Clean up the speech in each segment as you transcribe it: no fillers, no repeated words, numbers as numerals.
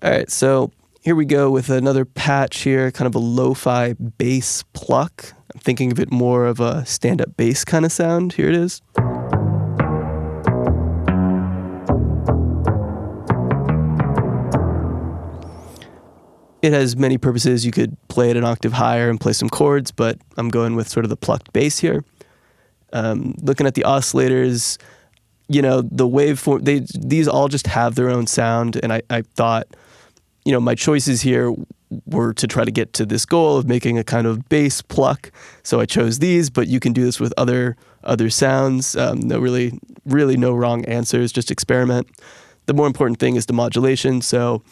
All right, so here we go with another patch here, kind of a lo-fi bass pluck. I'm thinking of it more of a stand-up bass kind of sound. Here it is. It has many purposes. You could play it an octave higher and play some chords, but I'm going with sort of the plucked bass here. Looking at the oscillators, you know, the waveform, these all just have their own sound, and I thought, you know, my choices here were to try to get to this goal of making a kind of bass pluck. So I chose these, but you can do this with other sounds. No really no wrong answers, just experiment. The more important thing is the modulation. So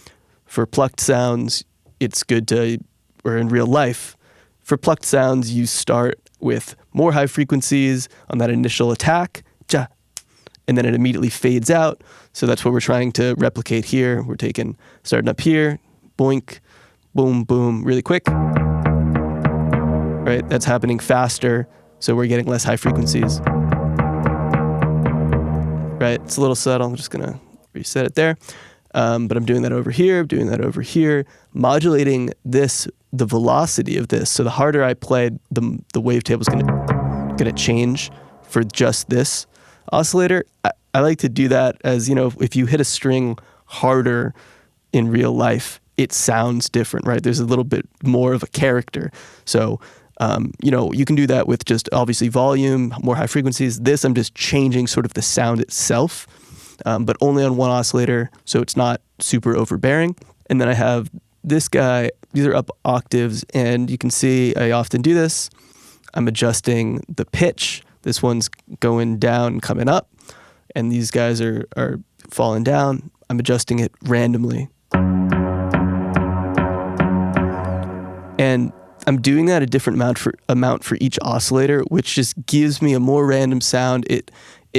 for plucked sounds, it's good to, or in real life, for plucked sounds, you start with more high frequencies on that initial attack, ja, and then it immediately fades out. So that's what we're trying to replicate here. We're starting up here, boink, boom, boom, really quick. Right, that's happening faster, so we're getting less high frequencies. Right, it's a little subtle. I'm just gonna reset it there. But I'm doing that over here, modulating this, the velocity of this. So the harder I play, the wavetable is gonna change for just this oscillator. I like to do that as, you know, if you hit a string harder in real life, it sounds different, right? There's a little bit more of a character. So, you know, you can do that with just obviously volume, more high frequencies. This, I'm just changing sort of the sound itself, but only on one oscillator, so it's not super overbearing. And then I have this guy, these are up octaves, and you can see I often do this. I'm adjusting the pitch. This one's going down and coming up, and these guys are falling down. I'm adjusting it randomly. And I'm doing that a different amount for each oscillator, which just gives me a more random sound. It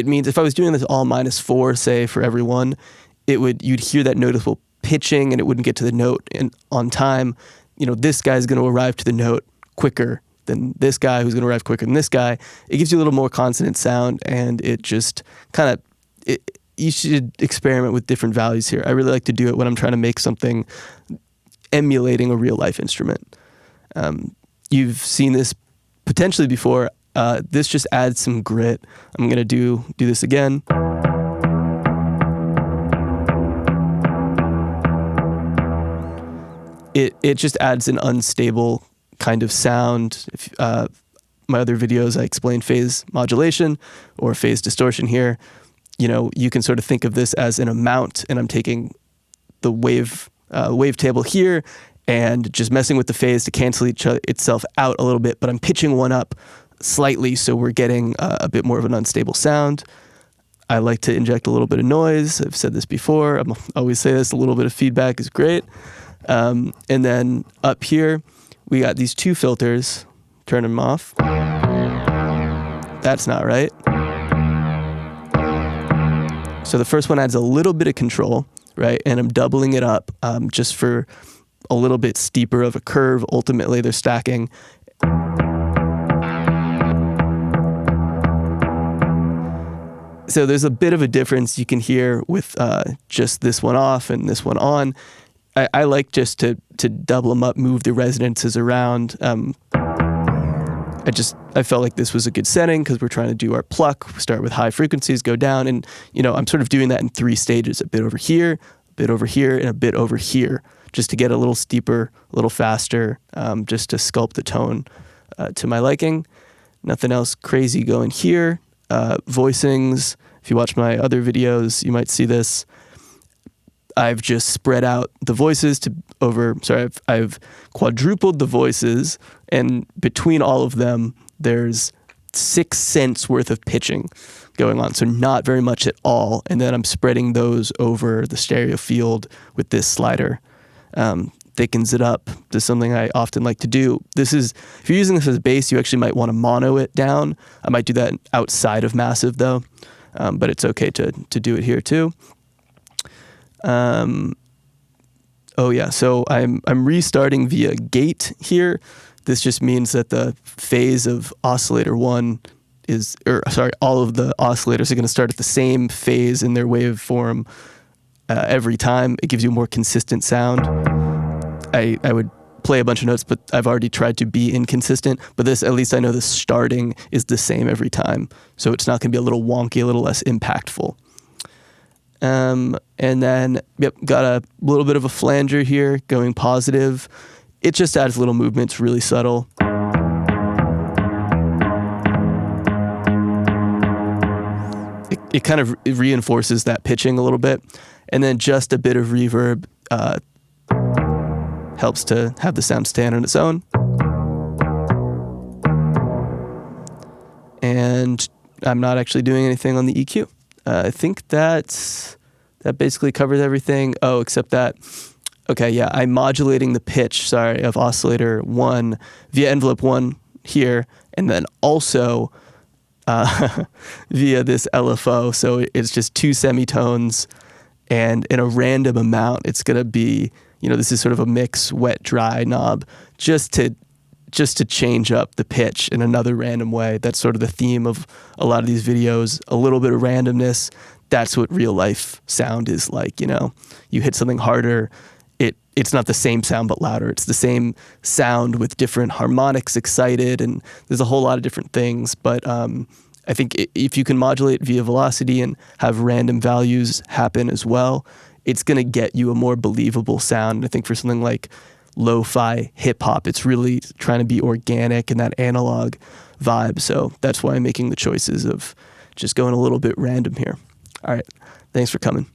means if I was doing this all -4, say, for every one, you'd hear that noticeable pitching and it wouldn't get to the note on time. You know, this guy's going to arrive to the note quicker than this guy, who's going to arrive quicker than this guy. It gives you a little more consonant sound, and it just kind of, you should experiment with different values here. I really like to do it when I'm trying to make something emulating a real life instrument. You've seen this potentially before. This just adds some grit. I'm going to do this again. It just adds an unstable kind of sound. If, my other videos, I explain phase modulation or phase distortion here. You know, you can sort of think of this as an amount, and I'm taking the wavetable here and just messing with the phase to cancel itself out a little bit, but I'm pitching one up slightly, so we're getting a bit more of an unstable sound. I like to inject a little bit of noise. I've said this before. I always say this, a little bit of feedback is great. And then up here, we got these two filters. Turn them off. That's not right. So the first one adds a little bit of control, right? And I'm doubling it up just for a little bit steeper of a curve. Ultimately, they're stacking. So there's a bit of a difference you can hear with just this one off and this one on. I like just to double them up, move the resonances around. I felt like this was a good setting because we're trying to do our pluck. We start with high frequencies, go down, and you know, I'm sort of doing that in 3 stages: a bit over here, a bit over here, and a bit over here, just to get a little steeper, a little faster, just to sculpt the tone to my liking. Nothing else crazy going here. Voicings. If you watch my other videos, you might see this. I've just spread out the voices I've quadrupled the voices, and between all of them, there's 6 cents worth of pitching going on, so not very much at all. And then I'm spreading those over the stereo field with this slider. Thickens it up. This is something I often like to do. If you're using this as bass, you actually might want to mono it down. I might do that outside of massive though, but it's okay to do it here too. Oh yeah, so I'm restarting via gate here. This just means that the phase of oscillator 1 all of the oscillators are going to start at the same phase in their waveform every time. It gives you a more consistent sound. I would play a bunch of notes, but I've already tried to be inconsistent. But this, at least I know the starting is the same every time. So it's not going to be a little wonky, a little less impactful. And then, yep, got a little bit of a flanger here going positive. It just adds little movements, really subtle. It kind of reinforces that pitching a little bit. And then just a bit of reverb helps to have the sound stand on its own. And I'm not actually doing anything on the EQ. I think that basically covers everything. Oh, except that, okay, yeah, I'm modulating the pitch, of oscillator 1 via envelope 1 here, and then also via this LFO. So it's just 2 semitones, and in a random amount, it's going to be, this is sort of a mix, wet, dry knob, just to change up the pitch in another random way. That's sort of the theme of a lot of these videos, a little bit of randomness. That's what real life sound is like, You hit something harder, it's not the same sound but louder. It's the same sound with different harmonics excited, and there's a whole lot of different things. But I think if you can modulate via velocity and have random values happen as well, it's going to get you a more believable sound. And I think for something like lo-fi hip hop, it's really trying to be organic and that analog vibe. So that's why I'm making the choices of just going a little bit random here. All right. Thanks for coming.